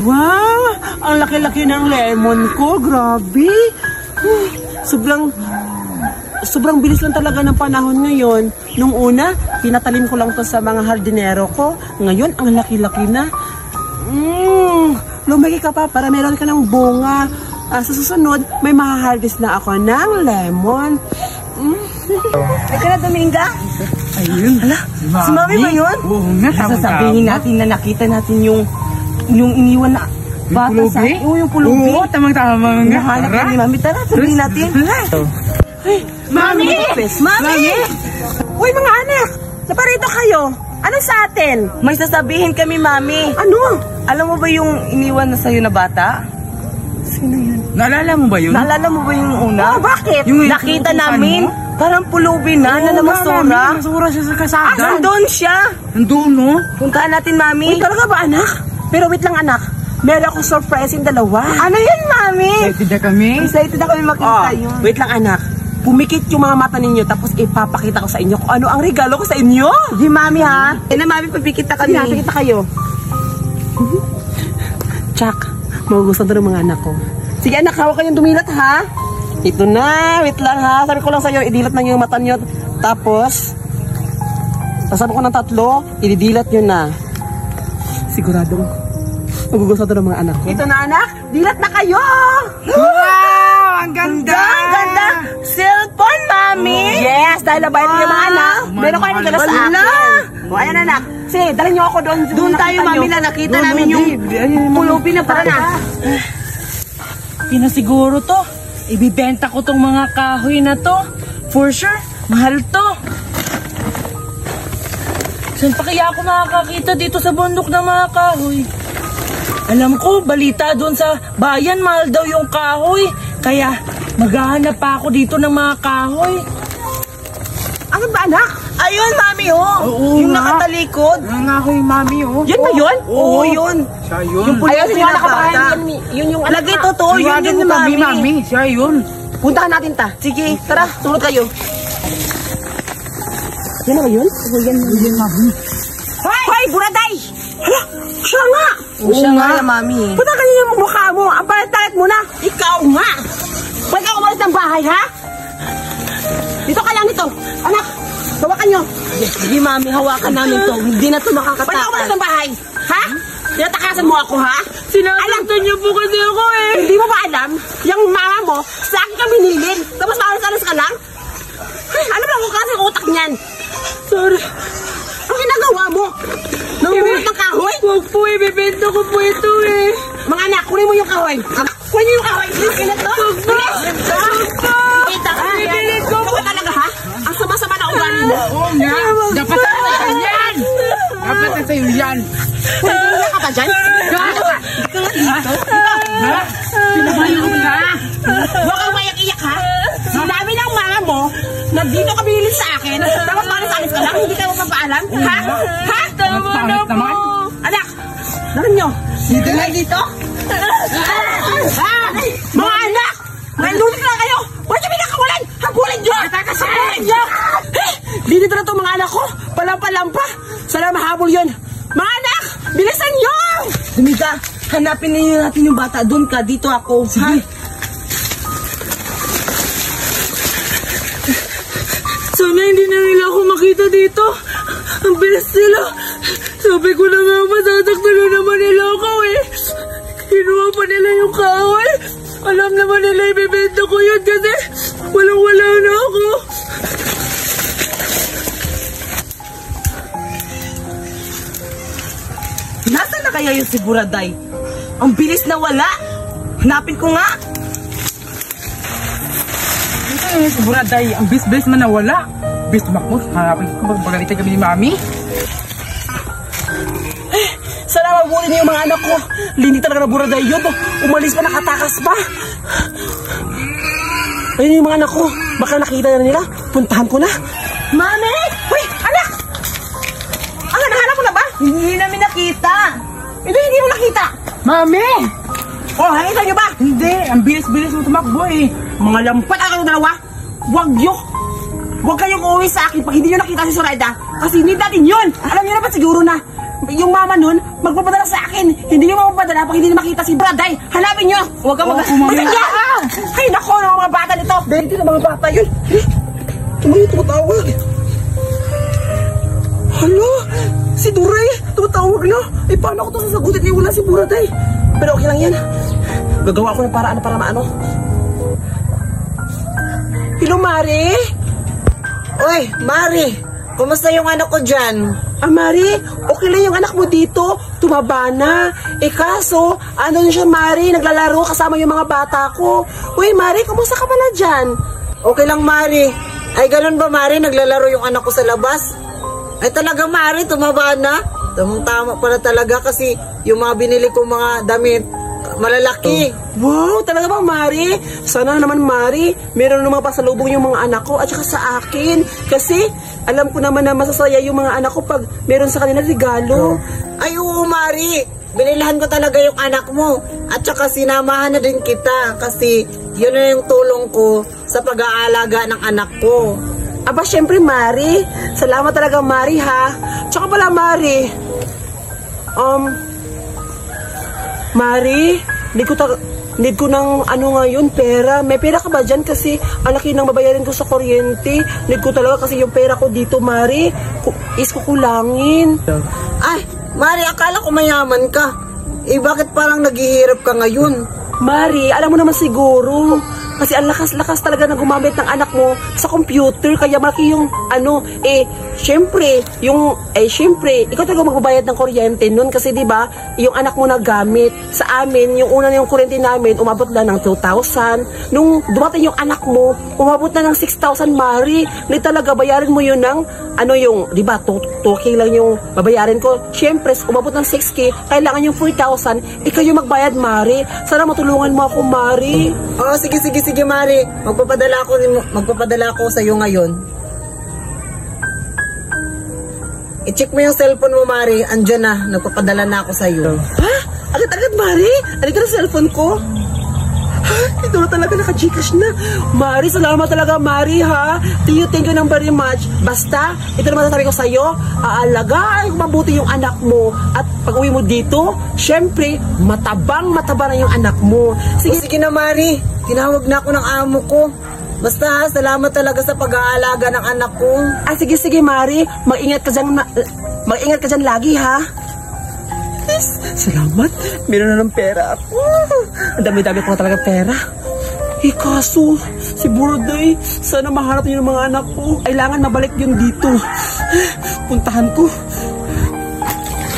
Wow! Ang laki-laki ng lemon ko. Grabe! Sobrang bilis lang talaga ng panahon ngayon. Nung una, pinatalim ko lang to sa mga hardinero ko. Ngayon, ang laki-laki na. Lumaki ka pa para meron ka ng bunga. Sa susunod, may maha-harvest na ako ng lemon. Ay ka na, Dominga? Ayun. Ala, si Mami ba yun? Oo nga, sasabihin natin na nakita natin yung iniwan na bata sa akin. Yung pulubi. Oo, tamang-tama nga. Nahanap na ni Mami. Tara, sabihin natin. Ay, Mami! Mami! Uy, mga anak! Naparito kayo. Ano sa atin? May sasabihin kami, Mami. Ano? Alam mo ba yung iniwan na sa'yo na bata? Sino yun? Naalala mo ba yun? Naalala mo ba yung una? Oh, bakit? Yung nakita namin. Parang pulubi na, na namasura. Masura siya sa kasada. Nandun siya. Nandun, no? Puntaan natin, Mami. Uy, talaga ba, anak? Pero wait lang, anak. Meron akong surprise yung dalawa. Ano yan, Mami? Excited na kami. Excited na kami makita yun. Wait lang, anak. Pumikit yung mga mata ninyo tapos ipapakita ko sa inyo kung ano ang regalo ko sa inyo. Di, Mami, ha? Yan na, Mami, pagpikita kami. Sige, nakikita kayo. Chuck, magugustuhan to ng mga anak ko. Sige, anak, hawak kayong dumilat, ha? Ito na, wait lang, ha? Sabi ko lang sa'yo, idilat na yung mata nyo. Tapos, sasabi ko ng 3, ididilat nyo na. Siguradong magugustuhan to ng mga anak ko. Ito na, anak, dilat na kayo! Wow! Ang ganda! Ang ganda! Cellphone, Mami! Yes, dahil nabayan niyo yung mga anak, meron kayo nagdala sa akin. O, ayan, anak. Sige, dalhin niyo ako doon. Doon tayo, Mami, na nakita namin yung pulubi na para na. Pinasiguro to. Ibibenta ko tong mga kahoy na to. For sure, mahal to. Saan pa kaya ako makakakita dito sa bundok ng mga kahoy? Alam ko, balita doon sa bayan, mahal daw yung kahoy. Kaya, maghahanap pa ako dito ng mga kahoy. Ano ba, anak? Ayun, Mami, oh. Oo yung nga. nakatalikod. Ang ako yung mami, oh. Yun ba yun? Oo, yun. Siya yun. Ayun, Pulubi yung na anak bata. kabayan. Yun yung anak Lagi na. totoo, yun Siwado yun, mo kami, Mami. mami. Siya yun. Puntahan natin ta. Sige, tara, sunod kayo. Yan na ba yun? Oo, yan. Yun, mami. Hoy, buraday! Hala, siya nga! Oo siya nga, Mami. Punta kanina yung mukha mo. Ang palit mo na. Ikaw nga! Ba't ka umalis ng bahay, ha? Dito ka lang nito. Anak, hawakan nyo. Sige, Mami, hawakan namin to. Hindi na to Ba't ka umalis makakatakas. ng bahay? Ha? Tinatakasan mo ako, ha? Sinasaktan niyo po kasi ako eh. Hindi mo ba alam? Yung mama mo, sa akin ka binilin. Tapos maalas-alas ka lang? Ay, ano ba kung kasi utak niyan? Sorry. Ang ginagawa mo? Nangungulot ng kahoy? Huwag po, ibibenta ko po ito eh. Mga anak, kunin mo yung kahoy. Kunin niyo yung kahoy. Bilis na to. Bilis! Kita ka. Bibilis ko Ikaw talaga, ha? Ang sama-sama na ugali mo. Oo nga. Dapat na sa'yo yan. Dapat na sa'yo yan. Pwede ka pa dyan? Ano ka? Ha? Pinabayong ka. Huwag kang mayak-iyak, ha? Sinabi ng mama mo na dito ka binili sa akin. Tapos palis-alis ka lang, hindi ka mapapaalam. Ha? Ha? Tama na po. Anak, narin nyo. Dito na dito. Mga anak! Nandunit lang kayo! Ba't yung pinakawalan? Habulin nyo! Habulin nyo! Dito na to mga anak ko! Palampa-lampa! Sana mahabol yun! Mga anak! Bilisan nyo! Dumiga, hanapin ninyo natin yung bata. Doon ka, dito ako. Sige. Sana hindi na nila ako makita dito. Ang bilis nila. Sabi ko na nga, masataktan na naman nila ako eh. Kinuha pa nila yung kahoy. Alam naman nila ibibenta ko yun kasi walang-wala na ako. Nasaan na kaya yung si Buraday? Ang bilis na wala. Hanapin ko nga. Ito yung si Buraday. Ang bis-bis man nawala. Bis makmos. Hanapin ko. Magpagalitan kami ni mami. Sana mabulin niyo yung mga anak ko! Lindi talaga na buraday yun! Umalis pa, nakatakas pa! Ayun yung mga anak ko! Baka nakita na nila! Puntahan ko na! Mami! Hoy! Anak! Ang nahanap mo na ba? Hindi namin nakita. Hindi mo nakita! Mami! Oh, nakita niyo ba? Hindi. Ang bilis-bilis mo tumakbo eh. Mga lampat ang kayong dalawa! Huwag kayong uuwi sa akin pag hindi nyo nakita si Zoraida! Kasi hindi natin yun! Alam niyo na ba siguro na yung mama nun, magpapadala sa akin. Hindi yung magpapadala pag hindi na makita si Buraday. Hanapin nyo. Huwag ka Ay, nako, ng mga bata nito. Dahil na mga bata yun. Tumatawag. Hala, si Duray, tumatawag na. Eh, paano ako ito sasagutin? Eh, wala si Buraday. Pero okay lang yan. Gagawa ako ng paraan para maano. Hello, Mari? Oy, Mari, kumusta yung anak ko dyan? Mari, okay lang yung anak mo dito. Tumaba na. Eh kaso, ano siya, Mari, naglalaro kasama yung mga bata ko. Uy, Mari, kumusta ka pala dyan? Okay lang, Mari. Ay, ganun ba, Mari? Naglalaro yung anak ko sa labas? Ay, talaga, Mari, tumaba na. Tamang-tama pala talaga kasi yung mga binili kong mga damit, malalaki. Wow, talaga bang, Mari? Sana naman, Mari, meron namang pasalubong yung mga anak ko at saka sa akin. Kasi, alam ko naman na masasaya yung mga anak ko pag meron sa kanila regalo. Ay, oo, Mari. Binilahan ko talaga yung anak mo. At saka sinamahan na din kita kasi yun na yung tulong ko sa pag-aalaga ng anak ko. Aba, syempre, Mari. Salamat talaga, Mari, ha? Tsaka pala, Mari. Mari, need ko ng ano ngayon, pera. May pera ka ba dyan? Kasi ang laki ng babayarin ko sa kuryente. Need ko talaga kasi yung pera ko dito, Mari, is kukulangin. Ay, Mari, akala ko mayaman ka. Eh, bakit parang naghihirap ka ngayon? Mari, alam mo naman siguro. Kasi ang lakas-lakas talaga na gumamit ng anak mo sa computer. Kaya malaki yung ano, syempre, ikaw talaga magbabayad ng kuryente nun. Kasi diba, yung anak mo nagamit. Sa amin, yung una na yung kuryente namin, umabot lang ng 2,000. Nung dumating yung anak mo, umabot na ng 6,000, Mari. Hindi talaga, bayarin mo yun ng, diba, 2K lang yung babayarin ko. Syempre, umabot ng 6K, kailangan yung 4,000. Ikaw yung magbayad, Mari. Sana matulungan mo ako, Mari. Oh, sige, Mari. Magpapadala ako sa iyo ngayon. I-check mo yung cellphone mo, Mari. Andiyan na. Nagpapadala na ako sa iyo. Ha? Agad-agad, Mari? Andito na cellphone ko? Ha? Ito na talaga, naka-Gcash na. Mari, salamat talaga, Mari, ha? Thank you ng very much. Basta, ito naman sasabi ko sa'yo, aalagaan kung mabuti yung anak mo. At pag uwi mo dito, syempre, mataba na yung anak mo. Sige na, Mari. Tinawag na ako ng amo ko. Basta, salamat talaga sa pag-aalaga ng anak ko. Sige, Mari. Mag-ingat ka dyan lagi, ha? Yes, salamat. Meron na ng pera ako. Ang dami-dami ko na talaga pera. Kaso, si Buraday, sana mahanap niyo ng mga anak ko. Kailangan mabalik yun dito. Puntahan ko.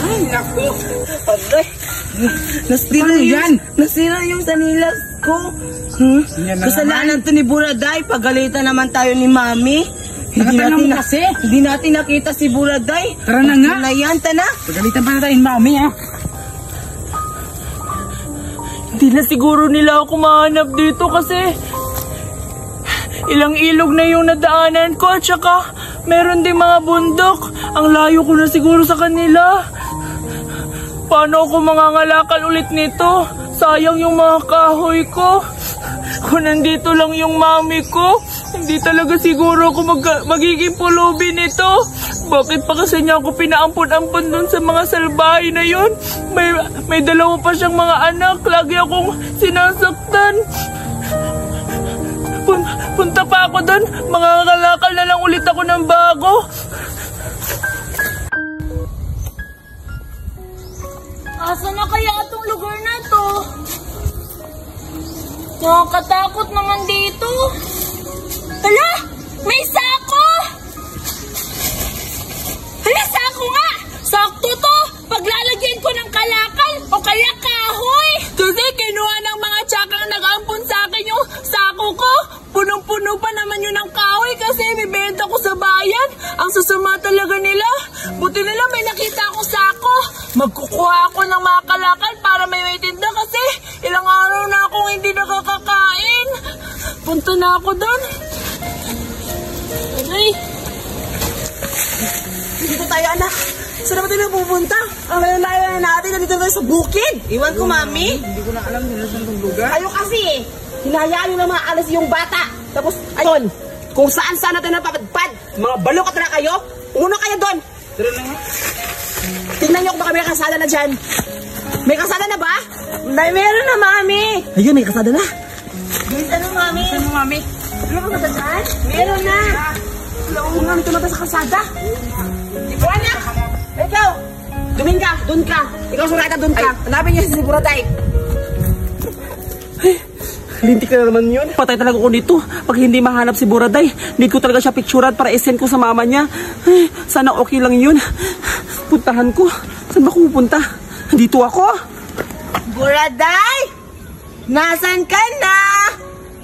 Ay, naku. Aday. Nasira yung sanilas ko. Kasalanan to ni Buraday. Pagalitan naman tayo ni Mami. Hindi natin nakita si Buraday. Tara na nga. Tana. Pagalitan pa na tayo, Mami, ha? Hindi na siguro nila ako mahanap dito kasi ilang ilog na yung nadaanan ko at saka meron din mga bundok. Ang layo ko na siguro sa kanila. Paano ako mangangalakal ulit nito? Sayang yung mga kahoy ko. Kung nandito lang yung mami ko, hindi talaga siguro ako magiging pulubi nito. Bakit pa kasi niya ako pinaampun-ampun dun sa mga salbahe na yun? May dalawa pa siyang mga anak. Lagi akong sinasaktan. Punta pa ako dun. Mangangalakal na lang ulit ako ng bago. Asa na kaya itong lugar na to? Nakakatakot naman dito. Hala! May sako! Hala, sako nga! Sakto to! Paglalagyan ko ng kalakal o kaya kahoy! Kasi kinuha ng mga tsakang nag-ampun sa akin yung sako ko. Punong-puno pa naman yun ng kahoy kasi bibenta ko sa bayan. Ang sasama talaga nila. Buti nila may nakita ako sako. Magkukuha ako ng mga kalakal para may tinda kasi ilang araw na akong hindi nakakakain. Punta na ako doon. Aray. Dito tayo, anak. Saan naman tayo pupunta? Ang layo na natin. Nandito tayo sa bukid. Iwan ko, Mami. Hindi ko na alam nila saan itong lugar. Kayo kasi hinayaan nyo na mga alas yung bata. Tapos, ayun, kung saan-saan natin napapadpad. Mga balok at na kayo. Uno kayo doon. Tara na nga. Tingnan niyo kung baka may kasada na dyan. May kasada na ba? Meron na, Mami. Ayun, may kasada na. Ano, Mami? Saan mo, Mami? Ano ka ba dyan? Meron na. Oo nga, ito na tayo sa kasada. Ikaw, anak. Ikaw. Dumin ka, dun ka. Ikaw, Surayta, dun ka. Hanapin niyo si Buraday. Lintik na naman yun. Patay talaga ko dito. Pag hindi mahanap si Buraday, need ko talaga siya picturean para isend ko sa mama niya. Ay, sana okay lang yun. Puntahan ko. Saan ba pupunta? Dito ako. Buraday! Nasaan ka na?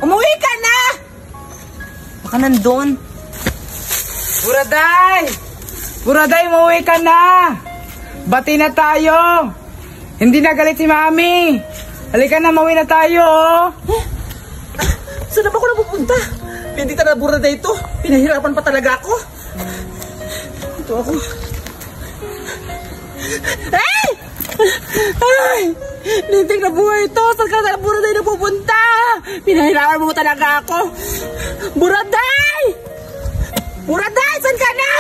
Umuwi ka na! Baka nandun. Buraday! Buraday, umuwi ka na! Bati na tayo! Hindi na galit si Mami! Halika na, mauwi na tayo! Saan ba ako napupunta? Hindi talaga Buraday ito. Pinahirapan pa talaga ako. Ito ako. Ay! Ay! Lintik na buhay ito. Saan ka na Buraday na pupunta? Pinahirapan mo talaga ako. Buraday! Buraday! Saan ka na?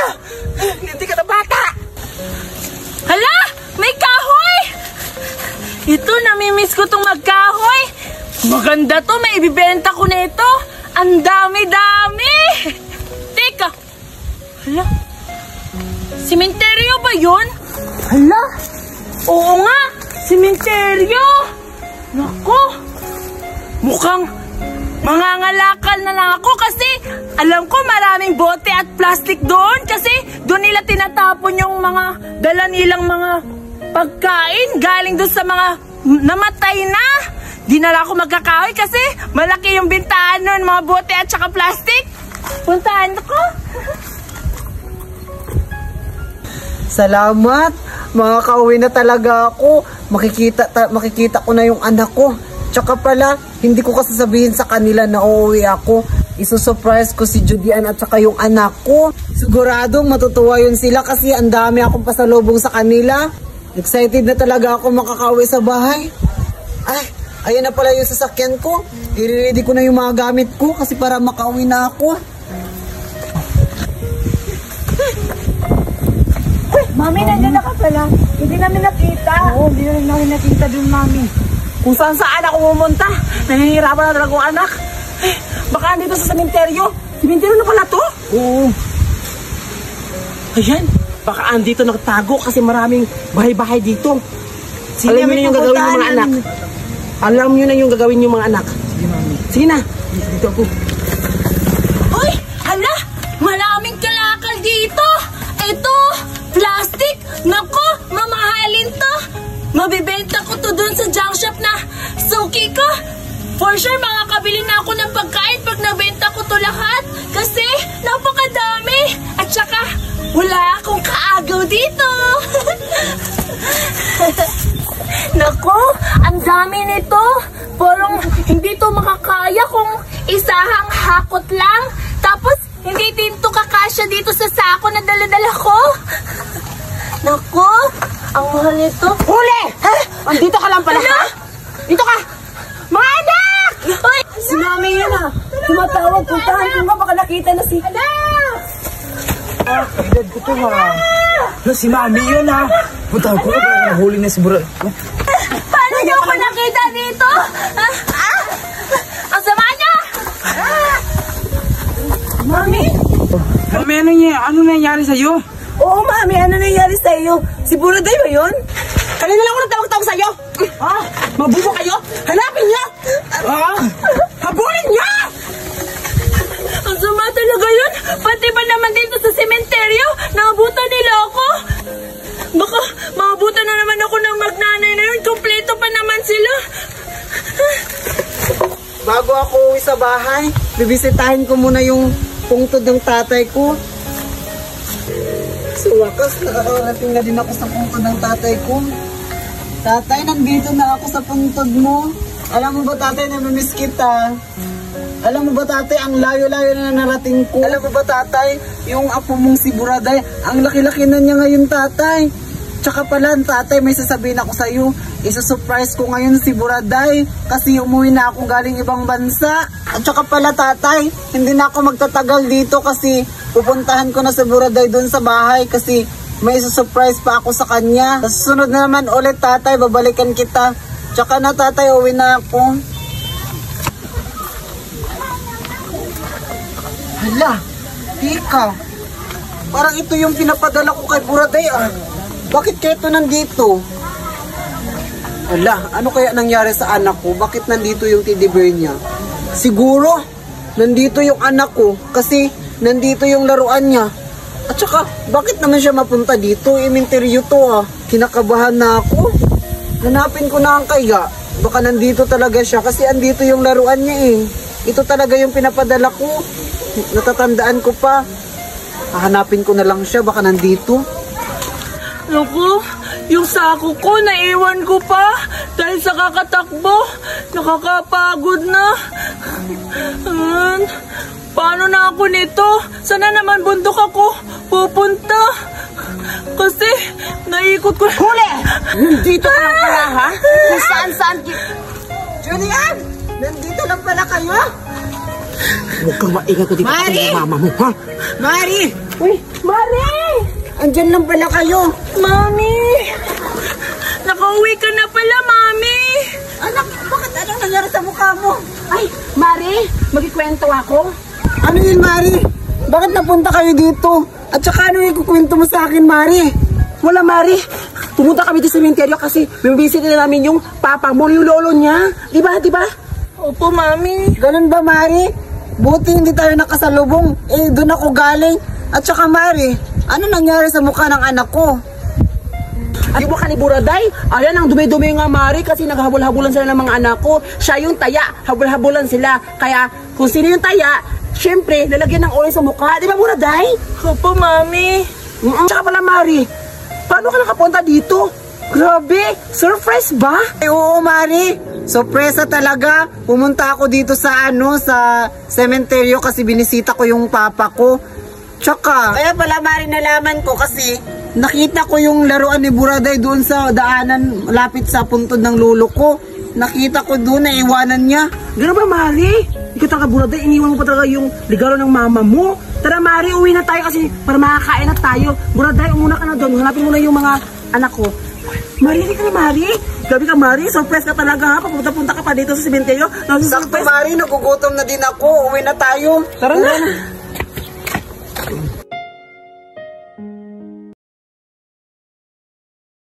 Lintik ka na bata. Hala! May kahoy! Ito, namimiss ko tong magkahoy. Maganda to, may ibibenta ko na ito. Ang dami-dami! Teka! Hala? Simenteryo ba yun? Hala? Oo nga! Simenteryo! Naku! Mukhang mangangalakal na lang ako kasi alam ko maraming bote at plastic doon kasi doon nila tinatapon yung mga dala nilang mga pagkain galing doon sa mga namatay na. Di na lang ako magkakahoy kasi malaki yung bintahan nun, mga bote at saka plastic. Puntahan ko. Salamat. Makakauwi na talaga ako. Makikita ko na yung anak ko. Tsaka pala, hindi ko kasi sabihin sa kanila na uuwi ako. Isusurprise ko si Judian at saka yung anak ko. Siguradong matutuwa yun sila kasi ang dami akong pasalubong sa kanila. Excited na talaga ako makakauwi sa bahay. Ay, ayan na pala yung sasakyan ko. I-ready ko na yung mga gamit ko kasi para makauwi na ako. Mami, nandiyan na ka pala. Hindi namin nakita. Oo, hindi rin namin nakita dun, Mami. Kung saan saan ako pumunta. Nahihirapan na talaga ang anak. Eh, baka andito sa sementeryo. Sementeryo na pala to? Oo. Ayan. Baka andito nagtago kasi maraming bahay-bahay dito. Alam niyo na yung gagawin ng mga anak. Alam niyo na yung gagawin ng mga anak. Sige, Mami. Sige na. Dito ako. Uy! Hala! Maraming kalakal dito! Ito! Plastic! Naku! Mamahalin to! Mabibenta ko to dun sa junk shop na suki ko! For sure, makakabili na ako ng pagkain pag nabenta ko to lahat! Kasi napakadami! At saka, wala akong kaagaw dito! Naku! Ang dami nito! Parang hindi to makakaya kung isahang hakot lang. Tapos, hindi din to kakasya dito sa sako na dala-dala ko. Naku! Ang mahal nito. Huli! Ha? Andito ka lang pala, ha? Dito ka! Mga anak! Uy! Si Mami yun, ha? Tumatawag, puntahan ko nga, baka nakita na si... Edad ko to, ha? Na si Mami yun, ha? Punta ko, baka nahuli na si Buraday. Paano niyo ako nakita dito? Ang sama niya! Mami! Mami, ano nangyari sa'yo? Oo, Mami, ano nangyari sa iyo? Si Buraday ba yun? Kanina lang ako nagtawag-tawag sa iyo. Mabubo kayo? Hanapin niyo! Habulin niyo! Ang sama talaga yun! Pati ba naman dito sa sementeryo? Naabutan nila ako! Baka maabutan na naman ako ng magnanay na yun. Kompleto pa naman sila. Bago ako uwi sa bahay, bibisitahin ko muna yung pungtod ng tatay ko. Sa wakas, nakakarating na din ako sa pungtod ng tatay ko. Tatay, nandito na ako sa pungtod mo. Alam mo ba, tatay, namimiss kita? Alam mo ba, tatay, ang layo-layo na narating ko? Alam mo ba, tatay, yung apo mong si Buraday, ang laki-laki na niya ngayon, tatay. Tsaka pala, tatay, may sasabihin ako sa'yo. Isa-surprise ko ngayon si Buraday kasi umuwi na ako galing ibang bansa. At tsaka pala, tatay, hindi na ako magtatagal dito kasi pupuntahan ko na si Buraday doon sa bahay kasi may surprise pa ako sa kanya. Sa susunod na naman ulit, tatay, babalikan kita. Tsaka na, tatay, uwi na ako. Hala, tika. Parang ito yung pinapadala ko kay Buraday, ah. Bakit kaya ito nandito? Hala, ano kaya nangyari sa anak ko? Bakit nandito yung teddy bear niya? Siguro, nandito yung anak ko kasi nandito yung laruan niya. At saka, bakit naman siya mapunta dito? Iminterview to, ah. Kinakabahan na ako. Hanapin ko na ang kaya. Baka nandito talaga siya kasi andito yung laruan niya eh. Ito talaga yung pinapadala ko. Natatandaan ko pa. Hahanapin ko na lang siya, baka nandito. Naku, yung sako ko, naiwan ko pa. Dahil sa kakatakbo, nakakapagod na. Paano na ako nito? Sana naman bundok ako pupunta. Kasi, naikot ko. Huli! Nandito ka lang pala, ha? Kung saan-saan Julian! Nandito lang pala kayo? Huwag kang maingay ko dito Mari! sa mama mo, ha? Mari! Uy, Mari! Andyan lang pala kayo. Mami! Nakauwi ka na pala, Mami! Anak, bakit anong nangyari sa mukha mo? Ay, Mari, magkikwento ako. Ano yun, Mari? Bakit napunta kayo dito? At saka ano yung kukwento mo sa akin, Mari? Wala, Mari. Pumunta kami dito sa sementeryo kasi bibisit na namin yung papa mo, yung lolo niya. Diba, diba? Opo, Mami. Ganun ba, Mari? Buti hindi tayo nakasalubong. Eh, doon ako galing. At saka, Mari, ano nangyari sa mukha ng anak ko? Di ba ka ni Buraday? Ayan, ang dumi-dumi nga, Mari, kasi naghabol-habulan sila ng mga anak ko. Siya yung taya, habol-habulan sila. Kaya, kung sino yung taya, syempre, lalagyan ng oil sa mukha. Di ba, Buraday? Opo, Mami. Tsaka pala, Mari, paano ka nakapunta dito? Grabe, surprise ba? Ay, oo, Mari. Sorpresa talaga. Pumunta ako dito sa sa sementeryo kasi binisita ko yung papa ko. Tsaka, kaya pala, Mari, nalaman ko kasi nakita ko yung laruan ni Buraday doon sa daanan lapit sa puntod ng lulo ko. Nakita ko doon na iwanan niya. Gano'n ba, Mari? Ikaw talaga, Buraday, iniwan mo pa talaga yung regalo ng mama mo. Tara, Mari, uwi na tayo kasi para makakain na tayo. Buraday, umuna ka na doon. Hanapin mo na yung mga anak ko. Mari, hindi ka na, Mari. Grabe ka, Mari. Surprise ka talaga, ha? Papunta-punta ka pa dito sa sementeryo. Sakto, Mari, nagugutom na din ako. Uwi na tayo. Tara na.